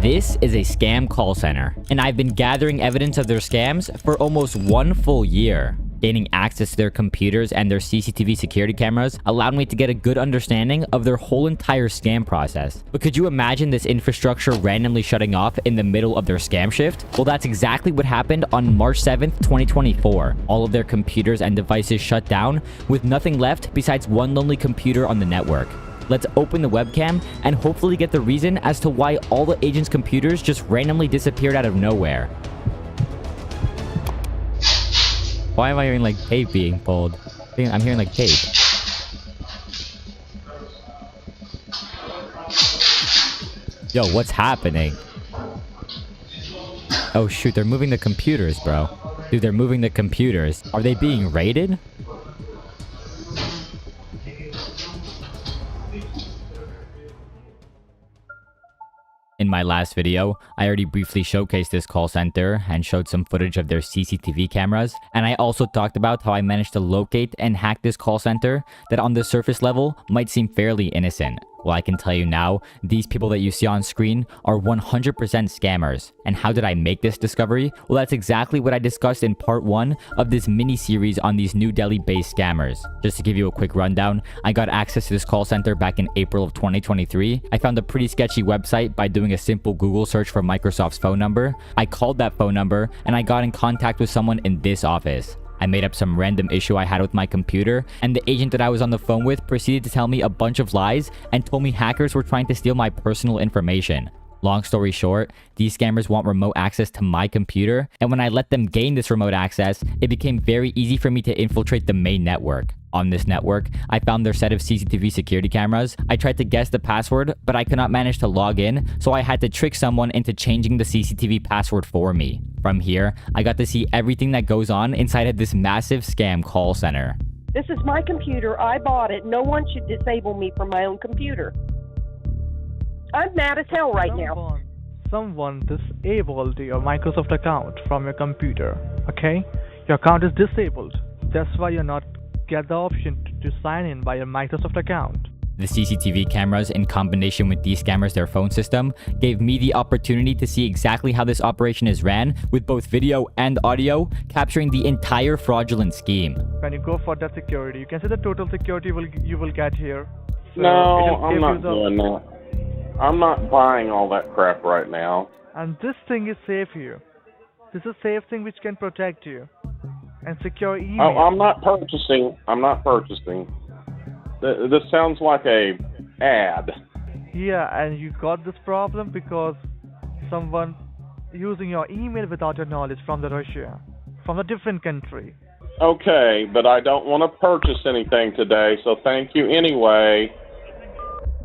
This is a scam call center, and I've been gathering evidence of their scams for almost 1 full year. Gaining access to their computers and their CCTV security cameras allowed me to get a good understanding of their whole entire scam process. But could you imagine this infrastructure randomly shutting off in the middle of their scam shift? Well, that's exactly what happened on March 7th, 2024. All of their computers and devices shut down, with nothing left besides one lonely computer on the network. Let's open the webcam and hopefully get the reason as to why all the agents' computers just randomly disappeared out of nowhere. Why am I hearing like tape being pulled? I'm hearing like tape. Yo, what's happening? Oh shoot, they're moving the computers, bro. Dude, they're moving the computers. Are they being raided? In my last video, I already briefly showcased this call center and showed some footage of their CCTV cameras, and I also talked about how I managed to locate and hack this call center that on the surface level might seem fairly innocent. Well, I can tell you now, these people that you see on screen are 100% scammers. And how did I make this discovery? Well, that's exactly what I discussed in part 1 of this mini-series on these New Delhi-based scammers. Just to give you a quick rundown, I got access to this call center back in April of 2023. I found a pretty sketchy website by doing a simple Google search for Microsoft's phone number. I called that phone number, and I got in contact with someone in this office. I made up some random issue I had with my computer, and the agent that I was on the phone with proceeded to tell me a bunch of lies and told me hackers were trying to steal my personal information. Long story short, these scammers want remote access to my computer, and when I let them gain this remote access, it became very easy for me to infiltrate the main network. On this network, I found their set of CCTV security cameras. I tried to guess the password, but I could not manage to log in, so I had to trick someone into changing the CCTV password for me. From here, I got to see everything that goes on inside of this massive scam call center. This is my computer. I bought it. No one should disable me from my own computer. I'm mad as hell right now. Someone disabled your Microsoft account from your computer, okay? Your account is disabled. That's why you're not get the option to sign in by your Microsoft account. The CCTV cameras, in combination with these scammers' their phone system, gave me the opportunity to see exactly how this operation is ran, with both video and audio, capturing the entire fraudulent scheme. When you go for that security, you can see the total security you will get here. So no, I'm not doing that. I'm not buying all that crap right now. And this thing is safe here. This is a safe thing which can protect you. And secure email. Oh, I'm not purchasing. This sounds like a ad. Yeah, and you got this problem because someone using your email without your knowledge from the Russia, from a different country. Okay, but I don't want to purchase anything today, so thank you anyway.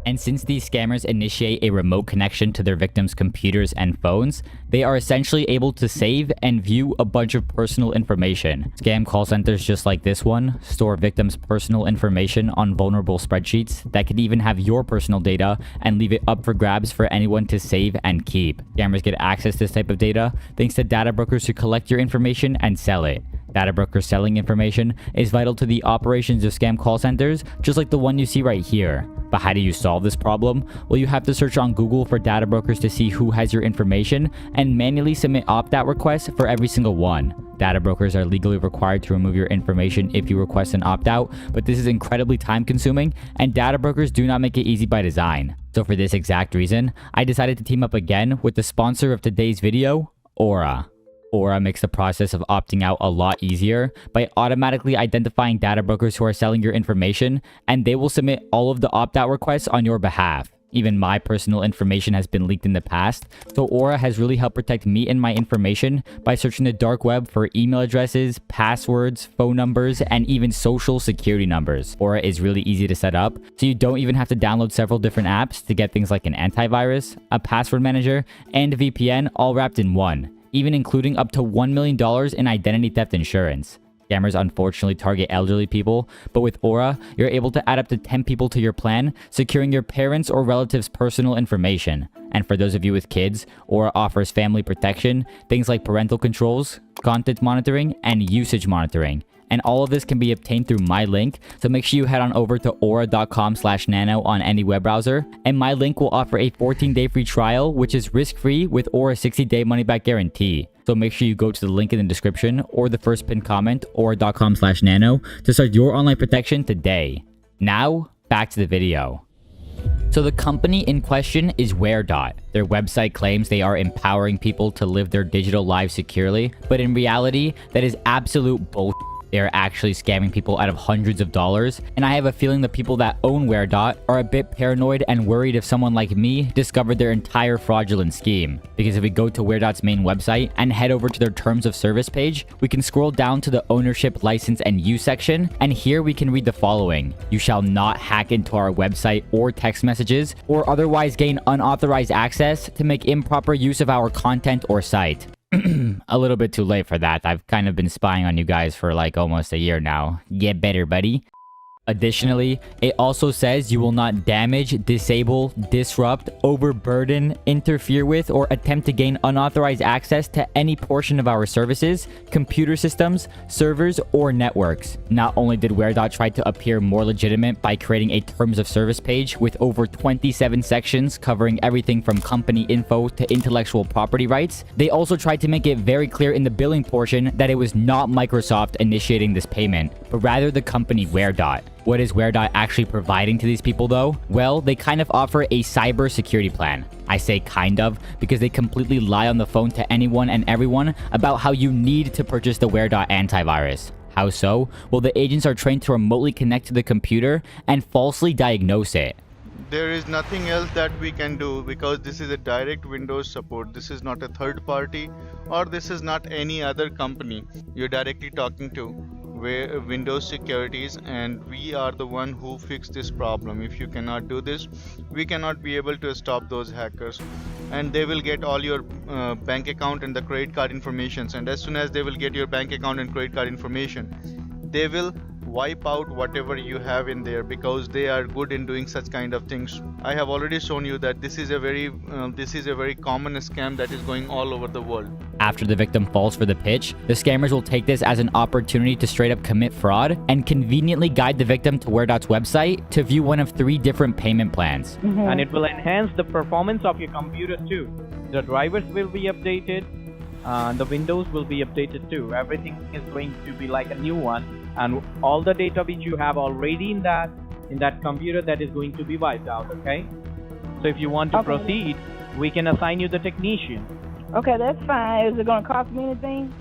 And since these scammers initiate a remote connection to their victims' computers and phones, they are essentially able to save and view a bunch of personal information. Scam call centers just like this one store victims' personal information on vulnerable spreadsheets that could even have your personal data and leave it up for grabs for anyone to save and keep. Scammers get access to this type of data thanks to data brokers who collect your information and sell it. Data brokers selling information is vital to the operations of scam call centers, just like the one you see right here. But how do you solve this problem? Well, you have to search on Google for data brokers to see who has your information and manually submit opt-out requests for every single one. Data brokers are legally required to remove your information if you request an opt-out, but this is incredibly time-consuming, and data brokers do not make it easy by design. So for this exact reason, I decided to team up again with the sponsor of today's video, Aura. Aura makes the process of opting out a lot easier by automatically identifying data brokers who are selling your information, and they will submit all of the opt-out requests on your behalf. Even my personal information has been leaked in the past, so Aura has really helped protect me and my information by searching the dark web for email addresses, passwords, phone numbers, and even social security numbers. Aura is really easy to set up, so you don't even have to download several different apps to get things like an antivirus, a password manager, and a VPN all wrapped in one, even including up to $1 million in identity theft insurance. Scammers unfortunately target elderly people, but with Aura, you're able to add up to 10 people to your plan, securing your parents' or relatives' personal information. And for those of you with kids, Aura offers family protection, things like parental controls, content monitoring, and usage monitoring. And all of this can be obtained through my link. So make sure you head on over to aura.com/nano on any web browser. And my link will offer a 14-day free trial, which is risk-free with Aura 60-day money-back guarantee. So make sure you go to the link in the description or the first pinned comment, aura.com/nano, to start your online protection today. Now, back to the video. So the company in question is Waredot. Their website claims they are empowering people to live their digital lives securely, but in reality, that is absolute bullshit. They are actually scamming people out of hundreds of dollars, and I have a feeling the people that own Waredot are a bit paranoid and worried if someone like me discovered their entire fraudulent scheme. Because if we go to Waredot's main website and head over to their terms of service page, we can scroll down to the ownership, license, and use section, and here we can read the following. You shall not hack into our website or text messages, or otherwise gain unauthorized access to make improper use of our content or site. A little bit too late for that. I've kind of been spying on you guys for like almost a year now. Get better, buddy. Additionally, it also says you will not damage, disable, disrupt, overburden, interfere with, or attempt to gain unauthorized access to any portion of our services, computer systems, servers, or networks. Not only did Waredot try to appear more legitimate by creating a terms of service page with over 27 sections covering everything from company info to intellectual property rights, they also tried to make it very clear in the billing portion that it was not Microsoft initiating this payment, but rather the company Waredot. What is Waredot actually providing to these people though? Well, they kind of offer a cyber security plan. I say kind of because they completely lie on the phone to anyone and everyone about how you need to purchase the Waredot antivirus. How so? Well, the agents are trained to remotely connect to the computer and falsely diagnose it. There is nothing else that we can do because this is a direct Windows support. This is not a third party or this is not any other company. You're directly talking to Windows Securities, and we are the one who fixed this problem. If you cannot do this, we cannot be able to stop those hackers, and they will get all your bank account and the credit card informations, and as soon as they will get your bank account and credit card information, they will wipe out whatever you have in there because they are good in doing such kind of things. I have already shown you that this is a very common scam that is going all over the world. After the victim falls for the pitch, the scammers will take this as an opportunity to straight up commit fraud and conveniently guide the victim to Waredot's website to view one of 3 different payment plans. And it will enhance the performance of your computer too. The drivers will be updated, the Windows will be updated too. Everything is going to be like a new one, and all the data which you have already in that computer, that is going to be wiped out. Okay, so if you want to proceed, we can assign you the technician. Okay, that's fine. Is it going to cost me anything?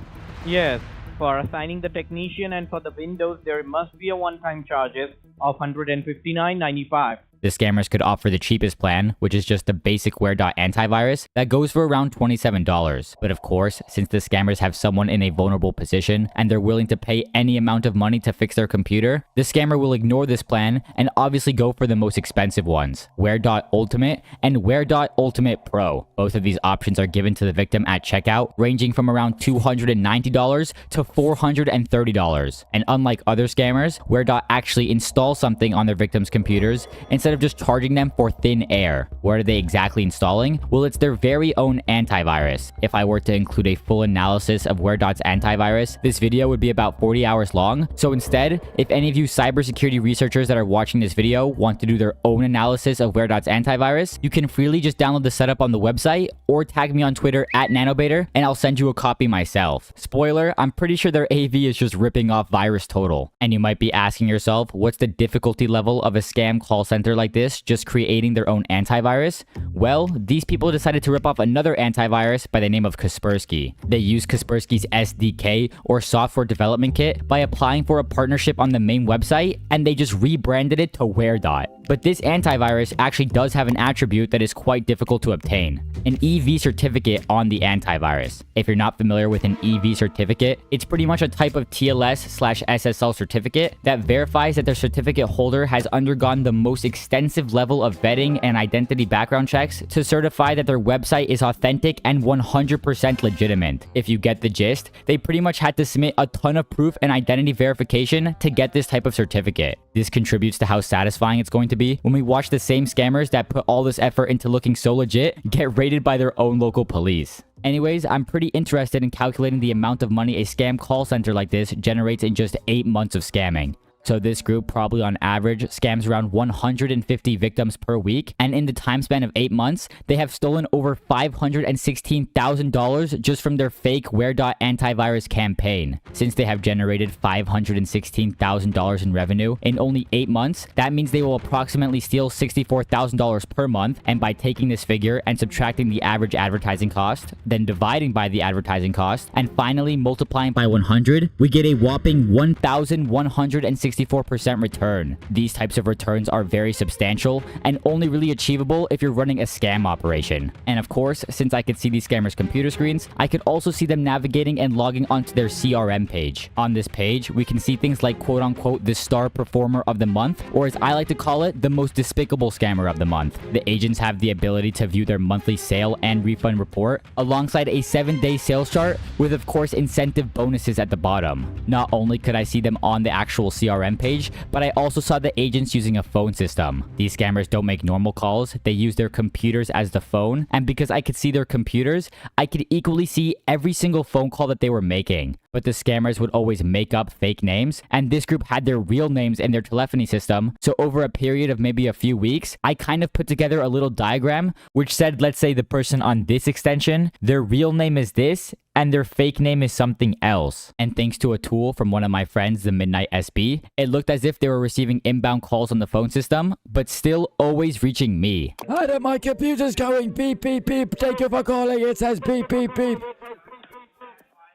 Yes, for assigning the technician, and for the Windows there must be a one-time charges of $159.95. The scammers could offer the cheapest plan, which is just the basic Waredot antivirus, that goes for around $27. But of course, since the scammers have someone in a vulnerable position and they're willing to pay any amount of money to fix their computer, the scammer will ignore this plan and obviously go for the most expensive ones, Waredot Ultimate and Waredot Ultimate Pro. Both of these options are given to the victim at checkout, ranging from around $290 to $430. And unlike other scammers, Waredot actually installs something on their victims' computers instead of just charging them for thin air. What are they exactly installing? Well, it's their very own antivirus. If I were to include a full analysis of Waredot's antivirus, this video would be about 40 hours long. So instead, if any of you cybersecurity researchers that are watching this video want to do their own analysis of Waredot's antivirus, you can freely just download the setup on the website or tag me on Twitter at Nanobaiter and I'll send you a copy myself. Spoiler, I'm pretty sure their AV is just ripping off VirusTotal. And you might be asking yourself, what's the difficulty level of a scam call center like this just creating their own antivirus? Well, these people decided to rip off another antivirus by the name of Kaspersky. They used Kaspersky's SDK or software development kit by applying for a partnership on the main website, and they just rebranded it to Waredot. But this antivirus actually does have an attribute that is quite difficult to obtain: an EV certificate on the antivirus. If you're not familiar with an EV certificate, it's pretty much a type of TLS/SSL certificate that verifies that their certificate holder has undergone the most extensive level of vetting and identity background checks to certify that their website is authentic and 100% legitimate. If you get the gist, they pretty much had to submit a ton of proof and identity verification to get this type of certificate. This contributes to how satisfying it's going to be when we watch the same scammers that put all this effort into looking so legit get raided by their own local police. Anyways, I'm pretty interested in calculating the amount of money a scam call center like this generates in just 8 months of scamming. So this group probably on average scams around 150 victims per week, and in the time span of 8 months, they have stolen over $516,000 just from their fake Waredot antivirus campaign. Since they have generated $516,000 in revenue in only 8 months, that means they will approximately steal $64,000 per month, and by taking this figure and subtracting the average advertising cost, then dividing by the advertising cost, and finally multiplying by 100, we get a whopping 1,164% return. These types of returns are very substantial and only really achievable if you're running a scam operation. And of course, since I could see these scammers' computer screens, I could also see them navigating and logging onto their CRM page. On this page, we can see things like quote-unquote the star performer of the month, or as I like to call it, the most despicable scammer of the month. The agents have the ability to view their monthly sale and refund report alongside a 7-day sales chart with of course incentive bonuses at the bottom. Not only could I see them on the actual CRM page, but I also saw the agents using a phone system. These scammers don't make normal calls, they use their computers as the phone, and because I could see their computers, I could equally see every single phone call that they were making. But the scammers would always make up fake names, and this group had their real names in their telephony system, so over a period of maybe a few weeks, I kind of put together a little diagram which said, let's say the person on this extension, their real name is this, and their fake name is something else. And thanks to a tool from one of my friends, the Midnight SB, it looked as if they were receiving inbound calls on the phone system, but still always reaching me. Hi, my computer's going beep, beep, beep. Thank you for calling. It says beep, beep, beep.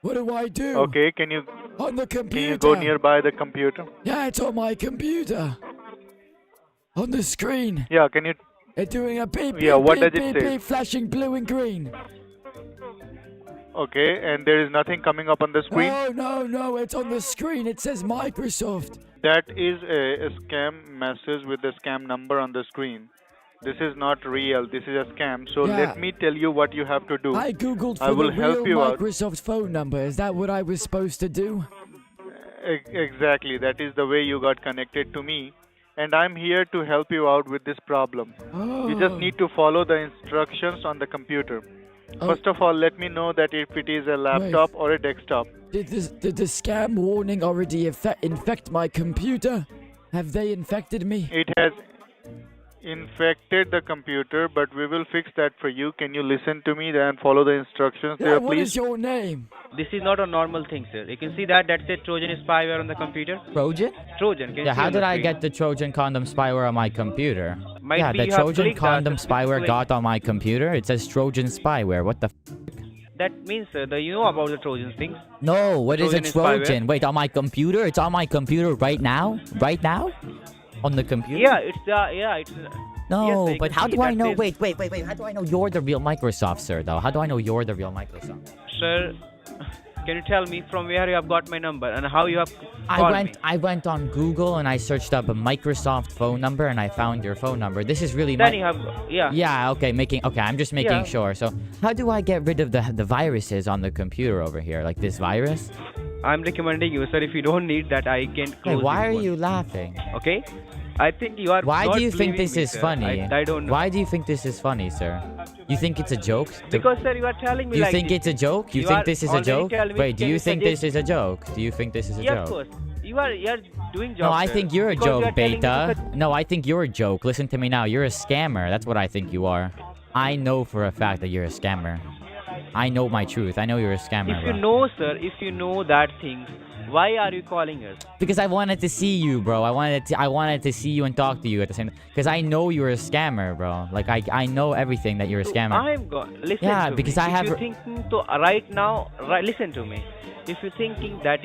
What do I do? Okay, can you On the computer. can you go nearby the computer? Yeah, it's on my computer. On the screen. Yeah, can you? It's doing a beep, beep, Yeah, what beep, does it beep, say? beep, flashing blue and green. Okay, and there is nothing coming up on the screen. Oh, no, it's on the screen. It says Microsoft. That is a scam message with the scam number on the screen. This is not real. This is a scam. So Yeah. let me tell you what you have to do. I googled I for will the help real you out. Microsoft phone number. Is that what I was supposed to do? Exactly. That is the way you got connected to me. And I'm here to help you out with this problem. Oh. You just need to follow the instructions on the computer. Oh. First of all, let me know that if it is a laptop or a desktop. Did the scam warning already infect my computer? Have they infected me? It has infected the computer, but we will fix that for you. Can you listen to me and follow the instructions Yeah, there, what please? is your name? This is not a normal thing, sir. You can see that said Trojan spyware on the computer. Trojan? Trojan. Can you Yeah, see how on the did I screen? get the Trojan condom spyware on my computer? Might Yeah, be the you have Trojan clicked condom that, spyware click. got on my computer. It says Trojan spyware. What the That means, sir, that you know about the Trojan things. No, what is a Trojan is spyware. Trojan? Wait, on my computer? It's on my computer right now? Right now? On the computer? Yeah, it's. No, yes, sir, you but can how see do I that know? says- Wait. How do I know you're the real Microsoft, sir, though? How do I know you're the real Microsoft? Sir, can you tell me from where you have got my number and how you have called me? I went on Google and I searched up a Microsoft phone number and I found your phone number. This is really Then you have, yeah. Yeah, okay, I'm just making Yeah. sure. So, how do I get rid of the viruses on the computer over here? Like this virus? I'm recommending you, sir. If you don't need that, I can Hey, close. why this are one. you laughing? Okay. I think you are. Why not do you think believing this me, is sir. funny? I don't know. Why do you think this is funny, sir? You think it's a joke? Because, sir, you are telling me Do you like think this. it's a joke? You You think are this is a already joke? telling me, Wait, do can you you think suggest- this is a joke? Do you think this is a Yeah, joke? of course. You are doing job. No, I sir. think you're a Because you joke, are telling me Beta. such- No, I think you're a joke. Listen to me now. You're a scammer. That's what I think you are. I know for a fact that you're a scammer. I know my truth. I know you're a scammer, If you bro. know, sir, if you know that things, why are you calling us? Because I wanted to see you, bro. I wanted to see you and talk to you at the same time. Because I know you're a scammer, bro. Like, I know everything that you're a scammer. I'm listen Yeah, to because me. I have- If you're thinking to right now, listen to me. If you're thinking that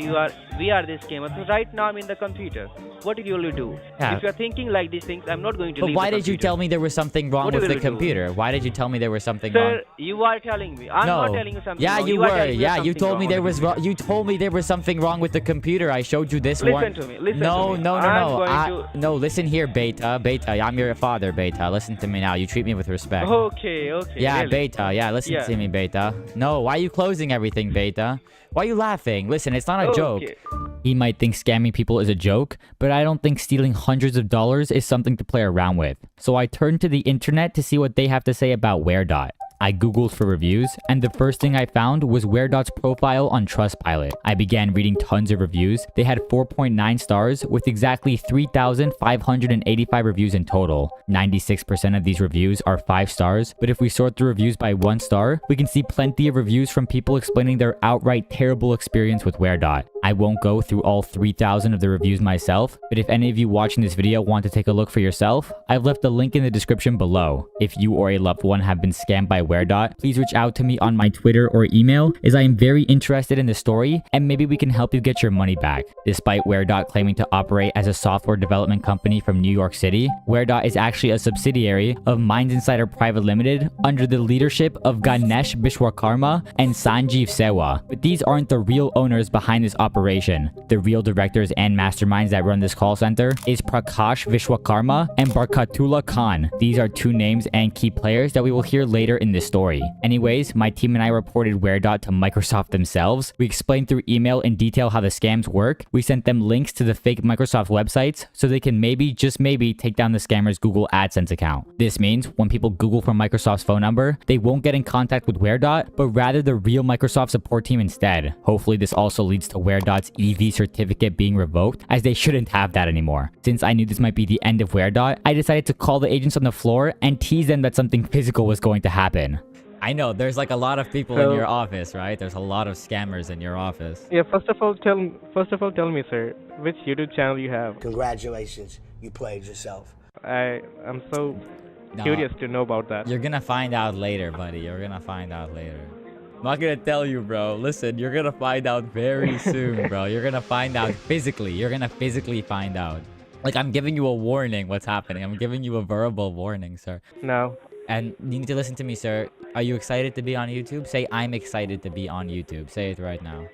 we are this scammer, so right now I'm in the computer. What did you will do? Yeah. If you're thinking like these things, I'm not going to But leave why the did you computer. tell me there was something wrong What with will the you do? computer? Why did you tell me there was something wrong? Sir, you are telling me. I'm not telling you something Yeah, wrong. you are were. telling me Yeah, you something told me wrong there with was the wrong. You told me there was something wrong with the computer. I showed you this Listen one. to me, listen no, to me. no, no, I'm no. going No, listen here, Beta. Beta, I'm your father, Beta. Listen to me now. You treat me with respect. Okay. Yeah, really. Beta. Yeah, listen Yeah. to me, Beta. No, why are you closing everything, Beta? Why are you laughing? Listen, it's not a joke. Okay. He might think scamming people is a joke, but I don't think stealing hundreds of dollars is something to play around with. So I turned to the internet to see what they have to say about Waredot. I googled for reviews, and the first thing I found was Waredot's profile on Trustpilot. I began reading tons of reviews. They had 4.9 stars with exactly 3,585 reviews in total. 96% of these reviews are 5 stars, but if we sort the reviews by 1 star, we can see plenty of reviews from people explaining their outright terrible experience with Waredot. I won't go through all 3,000 of the reviews myself, but if any of you watching this video want to take a look for yourself, I've left a link in the description below. If you or a loved one have been scammed by Waredot, please reach out to me on my Twitter or email, as I am very interested in the story and maybe we can help you get your money back. Despite Waredot claiming to operate as a software development company from New York City, Waredot is actually a subsidiary of Minds Insider Private Limited under the leadership of Ganesh Vishwakarma and Sanjeev Sewa. But these aren't the real owners behind this operation. The real directors and masterminds that run this call center is Prakash Vishwakarma and Barkatullah Khan. These are 2 names and key players that we will hear later in this story. Anyways, my team and I reported Waredot to Microsoft themselves. We explained through email in detail how the scams work. We sent them links to the fake Microsoft websites so they can maybe, just maybe, take down the scammer's Google AdSense account. This means when people Google for Microsoft's phone number, they won't get in contact with Waredot, but rather the real Microsoft support team instead. Hopefully this also leads to Waredot's EV certificate being revoked, as they shouldn't have that anymore. Since I knew this might be the end of Waredot, I decided to call the agents on the floor and tease them that something physical was going to happen. I know, there's like a lot of people in your office, right? There's a lot of scammers in your office. Yeah, first of all, tell me, sir, which YouTube channel you have? Congratulations, you played yourself. I'm so curious to know about that. You're gonna find out later, buddy. You're gonna find out later. I'm not gonna tell you, bro. Listen, you're gonna find out very soon, bro. You're gonna find out physically. You're gonna physically find out. Like, I'm giving you a warning what's happening. I'm giving you a verbal warning, sir. No. And you need to listen to me, sir. Are you excited to be on YouTube? Say, I'm excited to be on YouTube. Say it right now.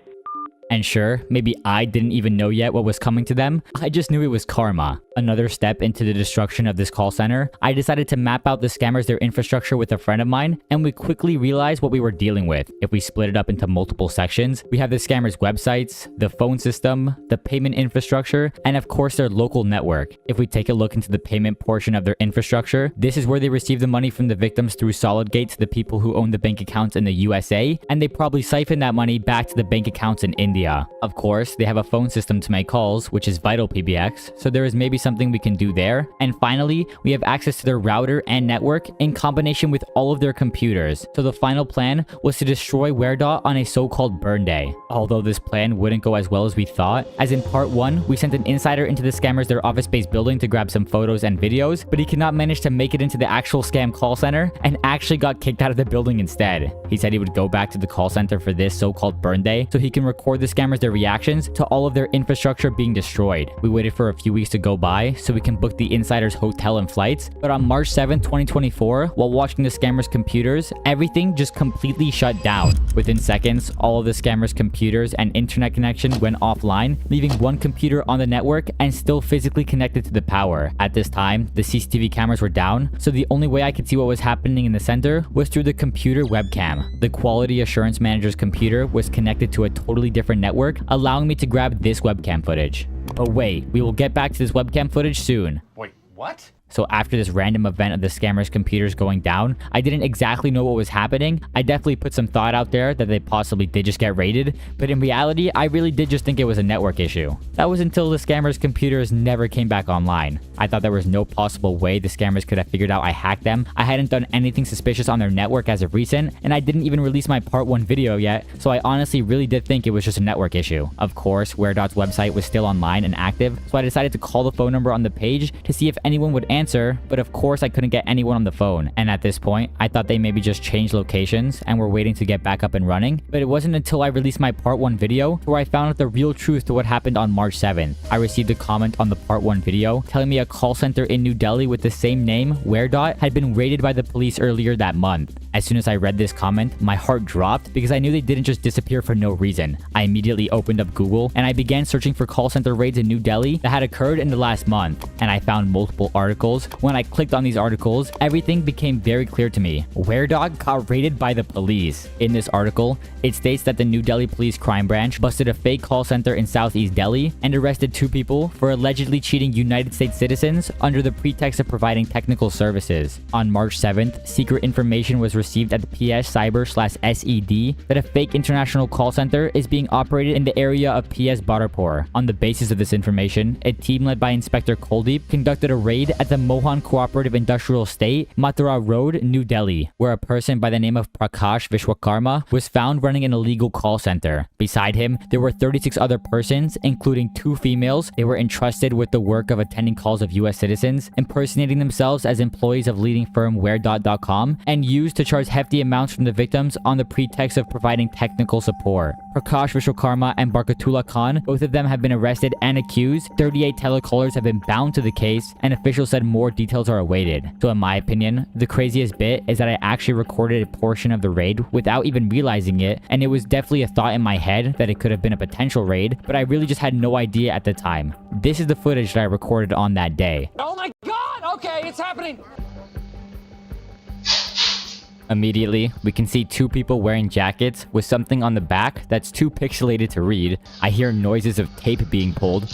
And sure, maybe I didn't even know yet what was coming to them. I just knew it was karma. Another step into the destruction of this call center, I decided to map out the scammers their infrastructure with a friend of mine, and we quickly realized what we were dealing with. If we split it up into multiple sections, we have the scammers' websites, the phone system, the payment infrastructure, and of course their local network. If we take a look into the payment portion of their infrastructure, this is where they receive the money from the victims through SolidGate to the people who own the bank accounts in the USA, and they probably siphon that money back to the bank accounts in India. Of course, they have a phone system to make calls, which is Vital PBX, so there is maybe something we can do there. And finally, we have access to their router and network in combination with all of their computers. So the final plan was to destroy Waredot on a so-called burn day. Although this plan wouldn't go as well as we thought, as in part 1, we sent an insider into the scammers their office-based building to grab some photos and videos, but he could not manage to make it into the actual scam call center and actually got kicked out of the building instead. He said he would go back to the call center for this so-called burn day so he can record the scammers their reactions to all of their infrastructure being destroyed. We waited for a few weeks to go by so we can book the insider's hotel and flights, but on March 7th, 2024, while watching the scammers' computers, everything just completely shut down. Within seconds, all of the scammers' computers and internet connection went offline, leaving one computer on the network and still physically connected to the power. At this time, the CCTV cameras were down, so the only way I could see what was happening in the center was through the computer webcam. The quality assurance manager's computer was connected to a totally different network, allowing me to grab this webcam footage. Oh wait, we will get back to this webcam footage soon. Wait, what? So after this random event of the scammers' computers going down, I didn't exactly know what was happening. I definitely put some thought out there that they possibly did just get raided, but in reality, I really did just think it was a network issue. That was until the scammers' computers never came back online. I thought there was no possible way the scammers could have figured out I hacked them. I hadn't done anything suspicious on their network as of recent, and I didn't even release my part 1 video yet, so I honestly really did think it was just a network issue. Of course, Waredot's website was still online and active, so I decided to call the phone number on the page to see if anyone would answer, but of course I couldn't get anyone on the phone. And at this point, I thought they maybe just changed locations and were waiting to get back up and running, but it wasn't until I released my part 1 video where I found out the real truth to what happened on March 7th. I received a comment on the part 1 video telling me a call center in New Delhi with the same name, Waredot, had been raided by the police earlier that month. As soon as I read this comment, my heart dropped because I knew they didn't just disappear for no reason. I immediately opened up Google and I began searching for call center raids in New Delhi that had occurred in the last month, and I found multiple articles. When I clicked on these articles, everything became very clear to me. Waredot got raided by the police. In this article, it states that the New Delhi Police Crime Branch busted a fake call center in Southeast Delhi and arrested 2 people for allegedly cheating United States citizens under the pretext of providing technical services. On March 7th, secret information was received received at the PS Cyber/SED that a fake international call center is being operated in the area of PS Badarpur. On the basis of this information, a team led by Inspector Kuldeep conducted a raid at the Mohan Cooperative Industrial Estate, Mathura Road, New Delhi, where a person by the name of Prakash Vishwakarma was found running an illegal call center. Beside him, there were 36 other persons, including 2 females. They were entrusted with the work of attending calls of US citizens, impersonating themselves as employees of leading firm Waredot.com, and used to charge hefty amounts from the victims on the pretext of providing technical support. Prakash Vishwakarma and Barkatullah Khan, both of them have been arrested and accused. 38 telecallers have been bound to the case, and officials said more details are awaited. So in my opinion, the craziest bit is that I actually recorded a portion of the raid without even realizing it, and it was definitely a thought in my head that it could have been a potential raid, but I really just had no idea at the time. This is the footage that I recorded on that day. Oh my god! Okay, it's happening! Immediately, we can see 2 people wearing jackets with something on the back that's too pixelated to read. I hear noises of tape being pulled.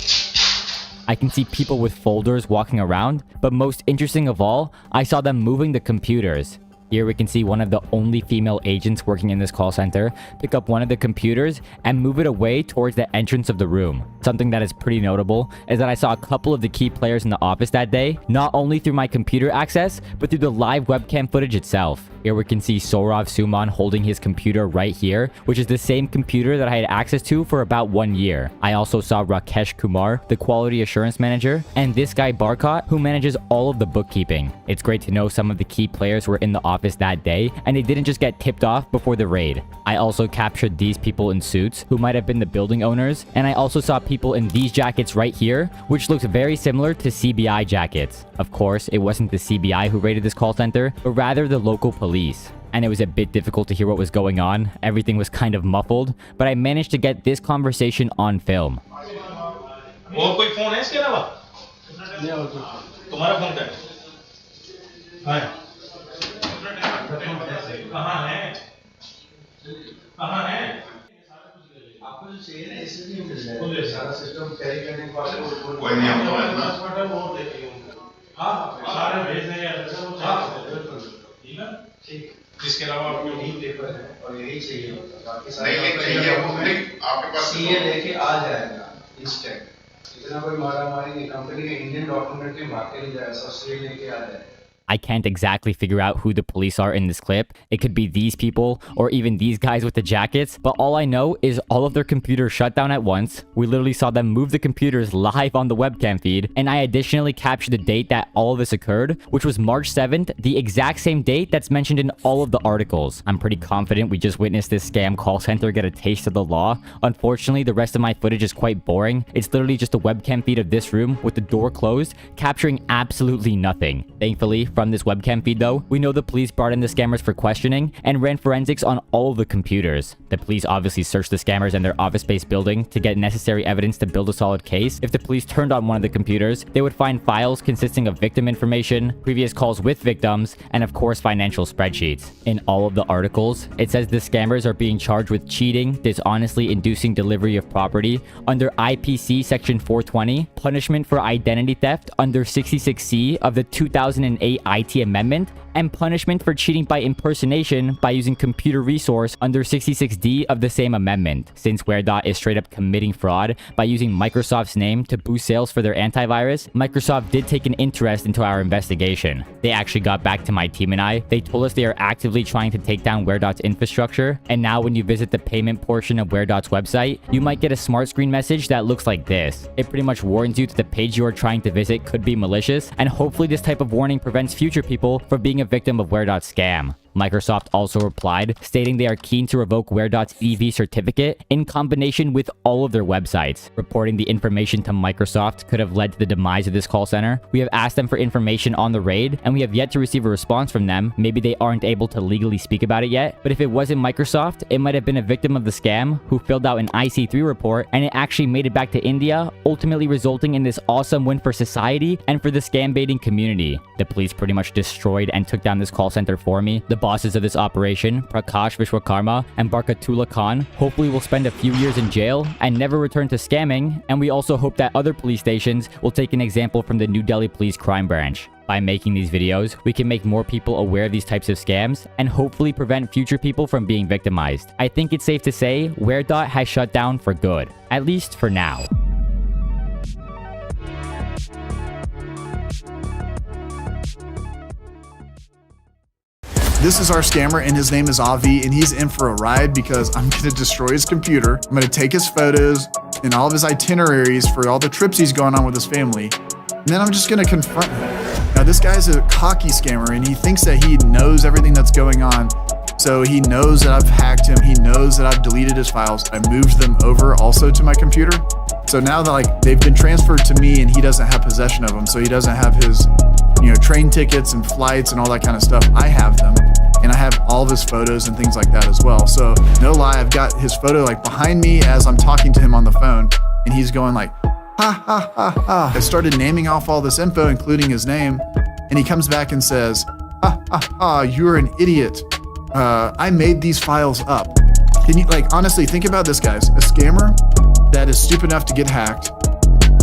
I can see people with folders walking around, but most interesting of all, I saw them moving the computers. Here we can see one of the only female agents working in this call center pick up one of the computers and move it away towards the entrance of the room. Something that is pretty notable is that I saw a couple of the key players in the office that day, not only through my computer access, but through the live webcam footage itself. Here we can see Saurav Suman holding his computer right here, which is the same computer that I had access to for about 1 year. I also saw Rakesh Kumar, the quality assurance manager, and this guy Barkat, who manages all of the bookkeeping. It's great to know some of the key players were in the office that day, and they didn't just get tipped off before the raid. I also captured these people in suits, who might have been the building owners, and I also saw people in these jackets right here, which looks very similar to CBI jackets. Of course, it wasn't the CBI who raided this call center, but rather the local police. And it was a bit difficult to hear what was going on. Everything was kind of muffled, but I managed to get this conversation on film. इसके अलावा आपके leave paper है और यही चाहिए होता है बाकी सारे आपके पास सीए लेके आ जाएगा इंस्टेंट इतना कोई मारा मारी नहीं कंपनी के इंडियन डॉक्यूमेंट के भाग के लिए ऐसा सीए लेके आ जाएगा I can't exactly figure out who the police are in this clip. It could be these people or even these guys with the jackets, but all I know is all of their computers shut down at once. We literally saw them move the computers live on the webcam feed, and I additionally captured the date that all of this occurred, which was March 7th, the exact same date that's mentioned in all of the articles. I'm pretty confident we just witnessed this scam call center get a taste of the law. Unfortunately, the rest of my footage is quite boring. It's literally just a webcam feed of this room with the door closed, capturing absolutely nothing. Thankfully, from this webcam feed though, we know the police brought in the scammers for questioning and ran forensics on all of the computers. The police obviously searched the scammers and their office-based building to get necessary evidence to build a solid case. If the police turned on one of the computers, they would find files consisting of victim information, previous calls with victims, and of course financial spreadsheets. In all of the articles, it says the scammers are being charged with cheating, dishonestly inducing delivery of property under IPC section 420, punishment for identity theft under 66C of the 2008 IT amendment, and punishment for cheating by impersonation by using computer resource under 66D of the same amendment. Since Waredot is straight up committing fraud by using Microsoft's name to boost sales for their antivirus, Microsoft did take an interest into our investigation. They actually got back to my team and I. They told us they are actively trying to take down Waredot's infrastructure, and now when you visit the payment portion of Waredot's website, you might get a smart screen message that looks like this. It pretty much warns you that the page you are trying to visit could be malicious, and hopefully this type of warning prevents future people from being a victim of Waredot's scam. Microsoft also replied, stating they are keen to revoke Waredot's EV certificate in combination with all of their websites. Reporting the information to Microsoft could have led to the demise of this call center. We have asked them for information on the raid, and we have yet to receive a response from them. Maybe they aren't able to legally speak about it yet, but if it wasn't Microsoft, it might have been a victim of the scam who filled out an IC3 report, and it actually made it back to India, ultimately resulting in this awesome win for society and for the scam baiting community. The police pretty much destroyed and took down this call center for me. The bosses of this operation, Prakash Vishwakarma and Barkatullah Khan, hopefully will spend a few years in jail and never return to scamming, and we also hope that other police stations will take an example from the New Delhi Police Crime Branch. By making these videos, we can make more people aware of these types of scams and hopefully prevent future people from being victimized. I think it's safe to say Waredot has shut down for good, at least for now. This is our scammer, and his name is Avi, and he's in for a ride because I'm going to destroy his computer. I'm going to take his photos and all of his itineraries for all the trips he's going on with his family, and then I'm just going to confront him. Now, this guy's a cocky scammer, and he thinks that he knows everything that's going on. So he knows that I've hacked him. He knows that I've deleted his files. I moved them over also to my computer. So now that they've been transferred to me, and he doesn't have possession of them, so he doesn't have his train tickets and flights and all that kind of stuff. I have them, and I have all of his photos and things like that as well. So no lie, I've got his photo behind me as I'm talking to him on the phone, and he's going ha ha ha ha. I started naming off all this info, including his name, and he comes back and says, ha ha ha, you're an idiot. I made these files up. Can you honestly think about this, guys? A scammer that is stupid enough to get hacked,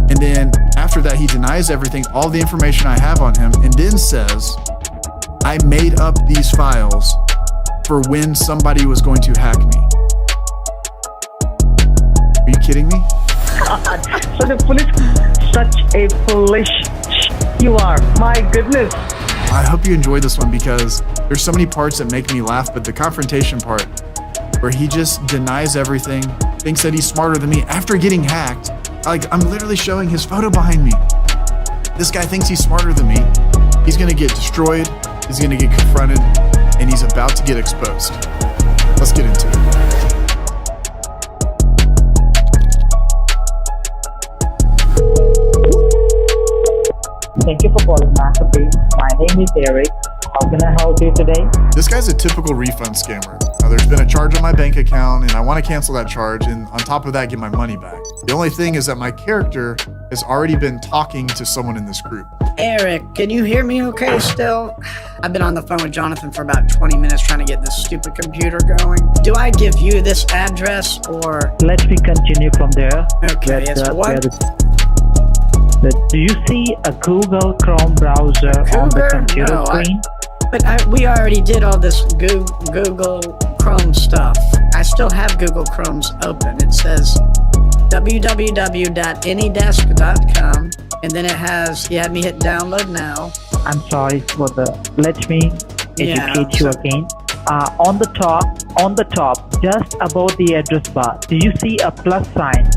and then after that he denies everything, all the information I have on him, and then says, I made up these files for when somebody was going to hack me. Are you kidding me? Such a foolish you are. My goodness. I hope you enjoyed this one because there's so many parts that make me laugh, but the confrontation part where he just denies everything, thinks that he's smarter than me after getting hacked. I'm literally showing his photo behind me. This guy thinks he's smarter than me. He's gonna get destroyed, he's gonna get confronted, and he's about to get exposed. Let's get into it. Thank you for calling McAfee. My name is Eric. How can I help you today? This guy's a typical refund scammer. Now, there's been a charge on my bank account, and I want to cancel that charge, and on top of that, get my money back. The only thing is that my character has already been talking to someone in this group. Eric, can you hear me okay still? I've been on the phone with Jonathan for about 20 minutes trying to get this stupid computer going. Do I give you this address or... Let me continue from there. Okay, it's what? Do you see a Google Chrome browser on the computer screen? We already did all this Google Chrome stuff. I still have Google Chrome's open. It says www.anydesk.com, and then you had me hit download now. I'm sorry for let me educate you again. On the top, just above the address bar, do you see a plus sign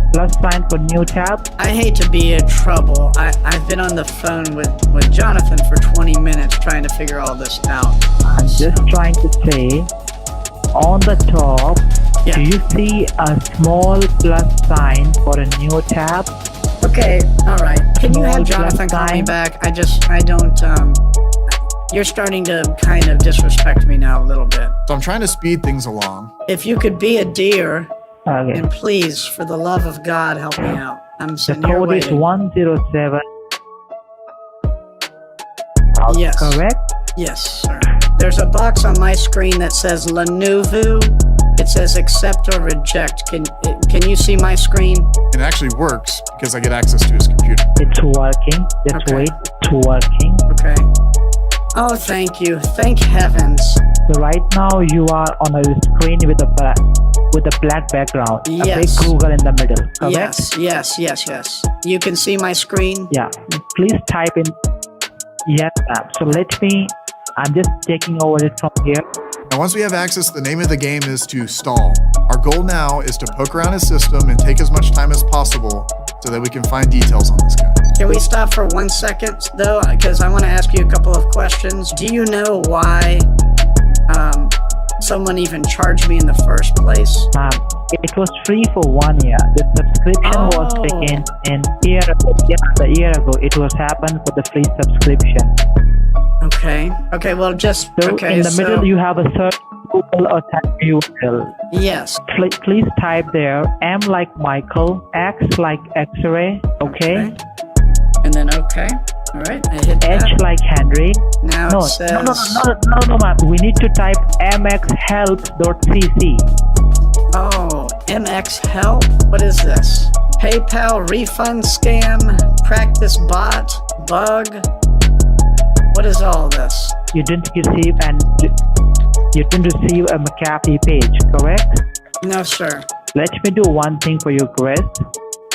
for new tab? I hate to be in trouble. I've been on the phone with Jonathan for 20 minutes trying to figure all this out. I'm just trying to say, on the top, do you see a small plus sign for a new tab? Okay, alright. Can you have Jonathan call me back? I don't, you're starting to kind of disrespect me now a little bit. So I'm trying to speed things along. If you could be a dear, and please, for the love of God, help me out. I'm sitting here waiting. The code is 107. Yes. Correct? Yes, sir. There's a box on my screen that says Lenovo. It says accept or reject. Can you see my screen? It actually works because I get access to his computer. It's working. Just wait. It's working. Okay. Oh, thank you. Thank heavens. So right now you are on a screen with a black background. Yes. A big Google in the middle. Correct? Yes. You can see my screen? Yeah. Please type in. Yes, ma'am. So I'm just taking over it from here. Now, once we have access, the name of the game is to stall. Our goal now is to poke around his system and take as much time as possible so that we can find details on this guy. Can we stop for 1 second, though? Because I want to ask you a couple of questions. Do you know why someone even charged me in the first place? It was free for 1 year. The subscription was taken a year ago. Yeah, a year ago. It was happened for the free subscription. Okay, well, just... So okay, in the middle, you have a search Google or type URL. Yes. Please type there M like Michael, X like X-ray, okay? And then okay. All right, I hit H that. like Henry. Now it says... No, ma'am. We need to type mxhelp.cc. Oh, MX Help? What is this? PayPal refund scam, practice bot, bug. What is all this? You didn't receive a McAfee page, correct? No, sir. Let me do one thing for you, Chris.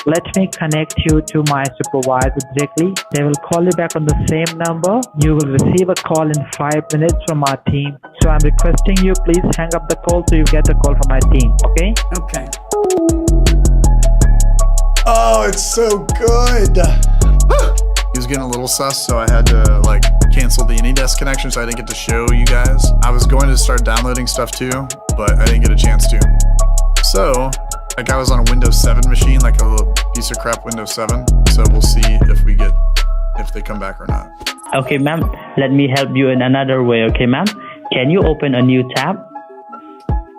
Let me connect you to my supervisor directly. They will call you back on the same number. You will receive a call in 5 minutes from our team. So I'm requesting you, please hang up the call so you get the call from my team, okay? Okay. Oh, it's so good. He was getting a little sus, so I had to like cancel the AnyDesk connection, so I didn't get to show you guys. I was going to start downloading stuff too, but I didn't get a chance to. So that guy was on a Windows 7 machine, like a little piece of crap Windows 7. So we'll see if they come back or not. Okay, ma'am. Let me help you in another way. Okay, ma'am. Can you open a new tab?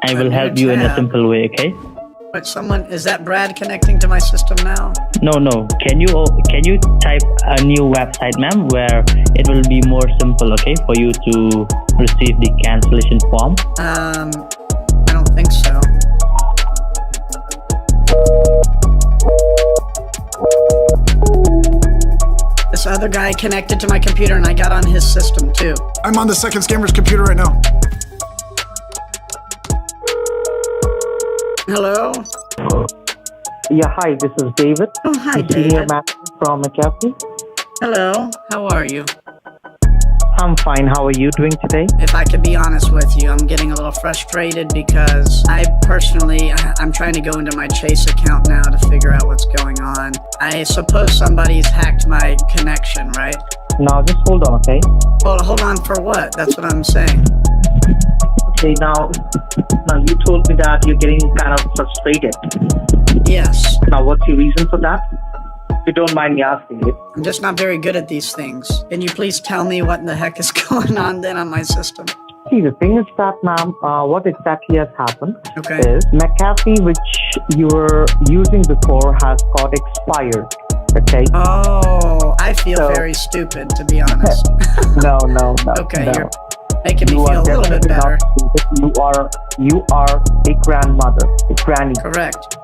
I will help you in a simple way. Okay. But is that Brad connecting to my system now? No. Can you type a new website, ma'am, where it will be more simple, okay, for you to receive the cancellation form? I don't think so. This other guy connected to my computer and I got on his system too. I'm on the second scammer's computer right now. Hello? Yeah, hi, this is David. Oh, hi, Senior David. Manager from McAfee. Hello, how are you? I'm fine. How are you doing today? If I could be honest with you, I'm getting a little frustrated because I'm trying to go into my Chase account now to figure out what's going on. I suppose somebody's hacked my connection, right? Now, just hold on, okay? Hold on for what? That's what I'm saying. Okay, now you told me that you're getting kind of frustrated. Yes. Now, what's your reason for that? If you don't mind me asking it. I'm just not very good at these things. Can you please tell me what the heck is going on then on my system? See, the thing is that, ma'am, what exactly has happened Okay. is McAfee, which you were using before, has got expired. Okay? Oh, I feel very stupid, to be honest. No. Okay, no. you're making me You feel are a little bit definitely better. not stupid. You are a grandmother, a granny. Correct.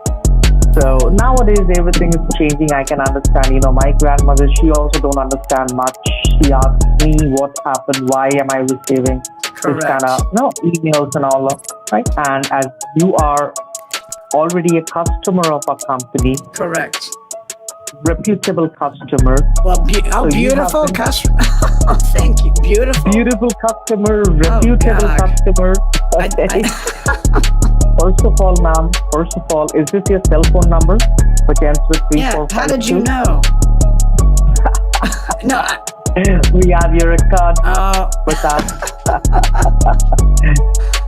So nowadays everything is changing. I can understand. My grandmother, she also don't understand much. She asks me what happened, why am I receiving this kind of emails and all of, right? And as you are already a customer of our company, correct, reputable customer. Well, beautiful customer. Thank you. Beautiful customer, reputable customer. First of all, ma'am, is this your cell phone number? Which ends with 3452? Yeah, how did you know? No. We have your record with us.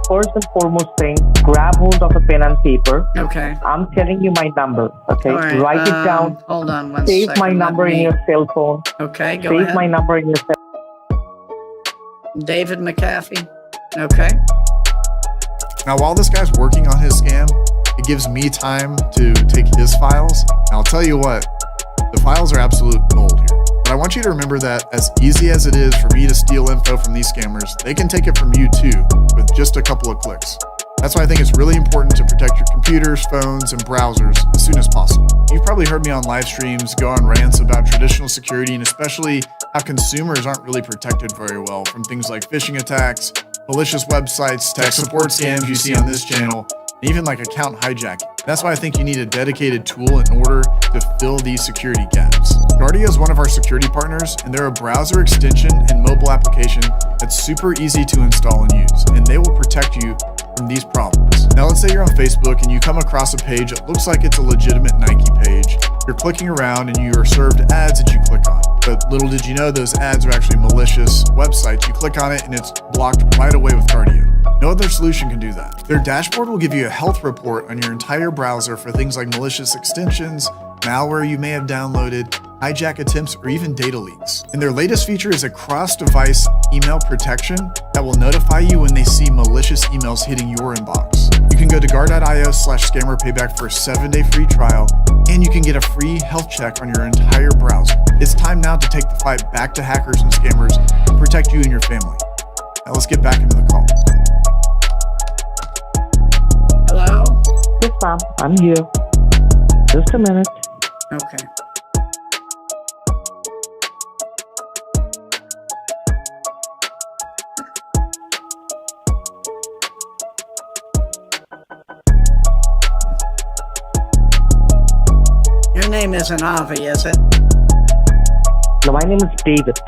First and foremost thing, grab hold of a pen and paper. Okay. I'm telling you my number, okay? All right, Write it down. Hold on one Save second. my number in your cell phone. Okay, go Save ahead. my number in your cell David McAfee. Okay. Now, while this guy's working on his scam, it gives me time to take his files. And I'll tell you what, the files are absolute gold here. But I want you to remember that as easy as it is for me to steal info from these scammers, they can take it from you too, with just a couple of clicks. That's why I think it's really important to protect your computers, phones, and browsers as soon as possible. You've probably heard me on live streams go on rants about traditional security and especially how consumers aren't really protected very well from things like phishing attacks, malicious websites, tech support scams you see on this channel, and even like account hijacking. That's why I think you need a dedicated tool in order to fill these security gaps. Guardia is one of our security partners, and they're a browser extension and mobile application that's super easy to install and use, and they will protect you from these problems. Now let's say you're on Facebook and you come across a page that looks like it's a legitimate Nike page. You're clicking around and you are served ads that you click on. But little did you know those ads are actually malicious websites. You click on it and it's blocked right away with Guardia. No other solution can do that. Their dashboard will give you a health report on your entire browser for things like malicious extensions, malware you may have downloaded, hijack attempts, or even data leaks. And their latest feature is a cross-device email protection that will notify you when they see malicious emails hitting your inbox. You can go to guard.io/scammerpayback for a 7-day free trial, and you can get a free health check on your entire browser. It's time now to take the fight back to hackers and scammers and protect you and your family. Now let's get back into the call. Hello? Yes, ma'am. I'm here. Just a minute. Okay. Your name isn't Avi, is it? No, my name is David.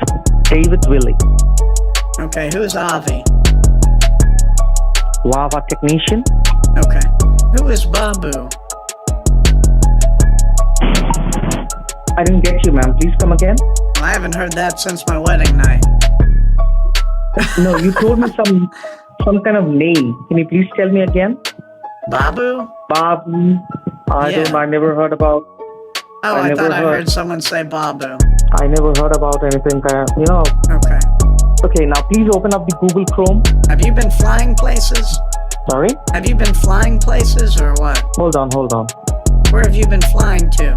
David Willie. Okay, who's Avi? Lava technician. Okay. Who is Babu? I didn't get you, ma'am. Please come again. I haven't heard that since my wedding night. No, you told me some kind of name. Can you please tell me again? Babu? Babu. I never heard about. Oh, I thought I heard someone say Babu. I never heard about anything kind of, Okay. Okay, now please open up the Google Chrome. Have you been flying places? Sorry? Have you been flying places or what? Hold on. Where have you been flying to?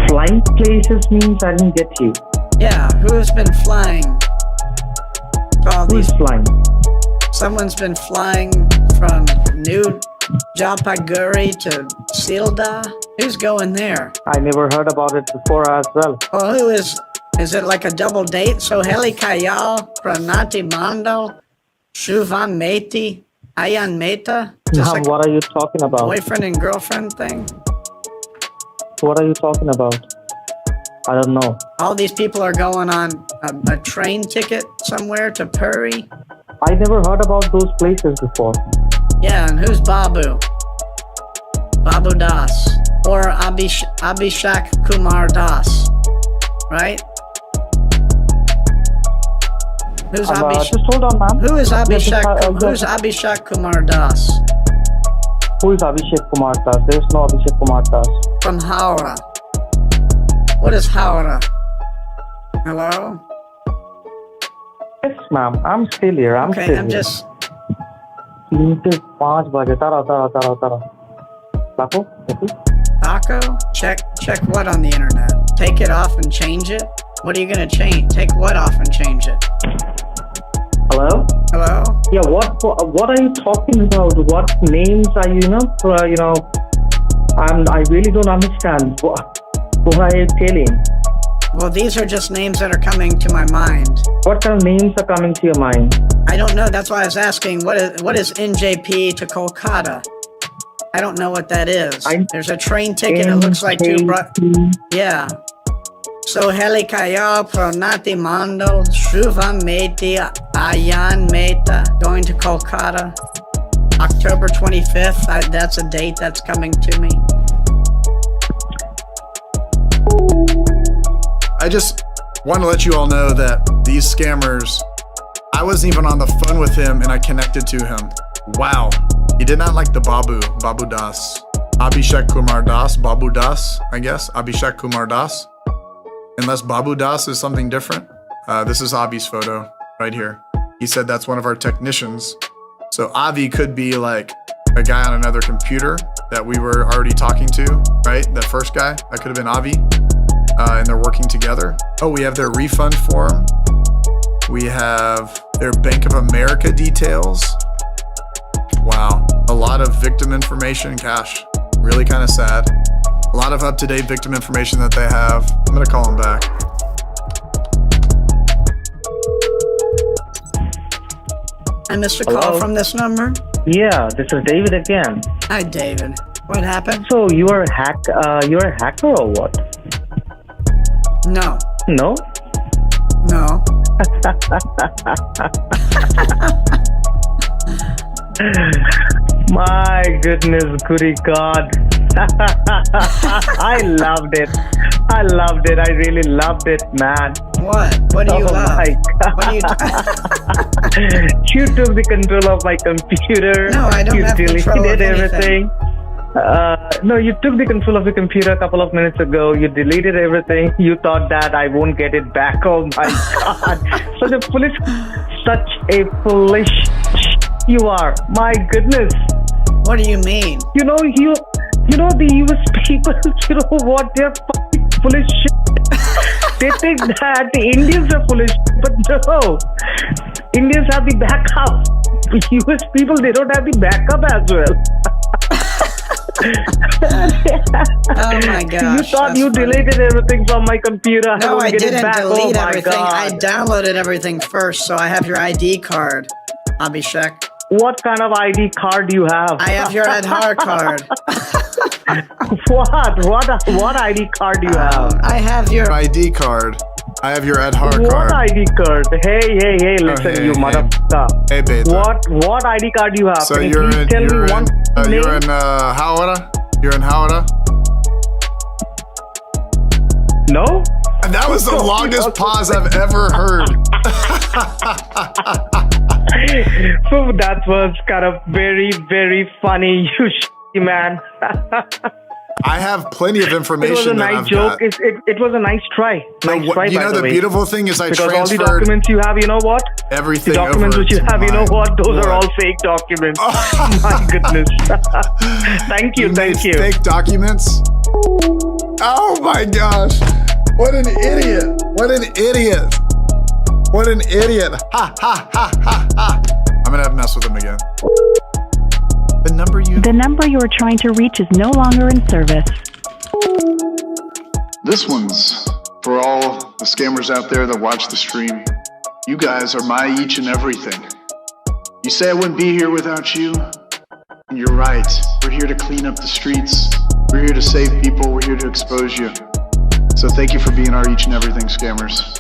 Flying places means I didn't get you. Yeah, who has been flying? Who's flying? Someone's been flying from New Jalpaiguri to Sealdah? Who's going there? I never heard about it before as well. Oh, who is it like a double date? So Heli Kayal, Pranati Mandal, Shuvan Meti, Ayan Mehta? What are you talking about? Boyfriend and girlfriend thing? What are you talking about? I don't know. All these people are going on a train ticket somewhere to Puri? I never heard about those places before. Yeah, and who's Babu? Babu Das. Or Abhishek Kumar Das. Right? Who's Just hold on, ma'am. Who is Abhishek Kumar Das? Who is Abhishek Kumar Das? There is no Abhishek Kumar Das. From Howrah. What is Howrah? Hello? Yes, ma'am. I'm still here. I'm still here. Just... 3 to 5 baje. Tara. Taco? Check what on the internet? Take it off and change it? What are you gonna change? Take what off and change it? Hello? Hello? Yeah, what are you talking about? What names are I really don't understand. What are you telling? Well, these are just names that are coming to my mind. What kind of names are coming to your mind? I don't know. That's why I was asking, what is NJP to Kolkata? I don't know what that is. There's a train ticket. It looks like two... Yeah. So Helikaya Pranati Mando, Shruvam Mehti, Ayan Mehta, going to Kolkata. October 25th, that's a date that's coming to me. I just want to let you all know that these scammers, I wasn't even on the phone with him and I connected to him. Wow. He did not like the Babu Das. Abhishek Kumar Das, Babu Das, I guess. Abhishek Kumar Das. Unless Babu Das is something different. This is Avi's photo right here. He said that's one of our technicians. So Avi could be like a guy on another computer that we were already talking to, right? That first guy, that could have been Avi. And they're working together. Oh, we have their refund form. We have their Bank of America details. Wow, a lot of victim information, gosh, really kind of sad. A lot of up-to-date victim information that they have. I'm gonna call them back. I missed a call from this number? Yeah, this is David again. Hi, David. What happened? So you're a hacker or what? No. No? No. My goodness, goody God. I loved it. I really loved it, man. What? What do you love? My God. What do You took the control of my computer. No, I don't have control of deleted everything. No, you took the control of the computer a couple of minutes ago. You deleted everything. You thought that I won't get it back. Oh my God. Such a foolish you are. My goodness. What do you mean? You know the US people, you know what, they're fucking foolish shit. They think that the Indians are foolish, but no. Indians have the backup. US people, they don't have the backup as well. Oh my gosh. You thought you deleted everything from my computer. No, I didn't delete everything. God. I downloaded everything first, so I have your ID card, Abhishek. What kind of ID card do you have? I have your Aadhaar card. What ID card do you have? I have your ID card. I have your Ed Hart What card. ID card? Hey, listen, hey, you hey. motherfucker. Hey, Beta. What ID card do you have? So Can you you're please in, tell you're me one in, name? you're in Howrah? You're in Howrah? No? And that was the longest pause I've ever heard. So that was kind of very, very funny, you man. I have plenty of information. It was a nice joke. It was a nice try. Nice try, you by know, the the way. beautiful thing is I because all the transferred documents you have, you know what? everything The documents over which you to have, you know my- what? Those are all fake documents. My goodness. Thank you. made fake documents? Oh my gosh. What an idiot. What an idiot. What an idiot. Ha, ha, ha, ha, ha. I'm gonna have to mess with him again. The number you are trying to reach is no longer in service. This one's for all the scammers out there that watch the stream. You guys are my each and everything. You say I wouldn't be here without you, and you're right. We're here to clean up the streets. We're here to save people. We're here to expose you. So thank you for being our each and everything, scammers.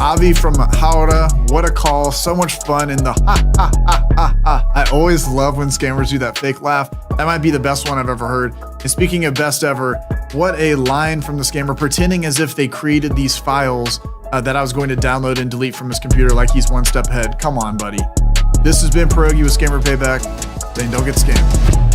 Avi from Howrah, what a call. So much fun in the ha ha ha ha ha. I always love when scammers do that fake laugh. That might be the best one I've ever heard. And speaking of best ever, what a line from the scammer, pretending as if they created these files that I was going to download and delete from his computer like he's one step ahead. Come on, buddy. This has been Pierogi with Scammer Payback. Then don't get scammed.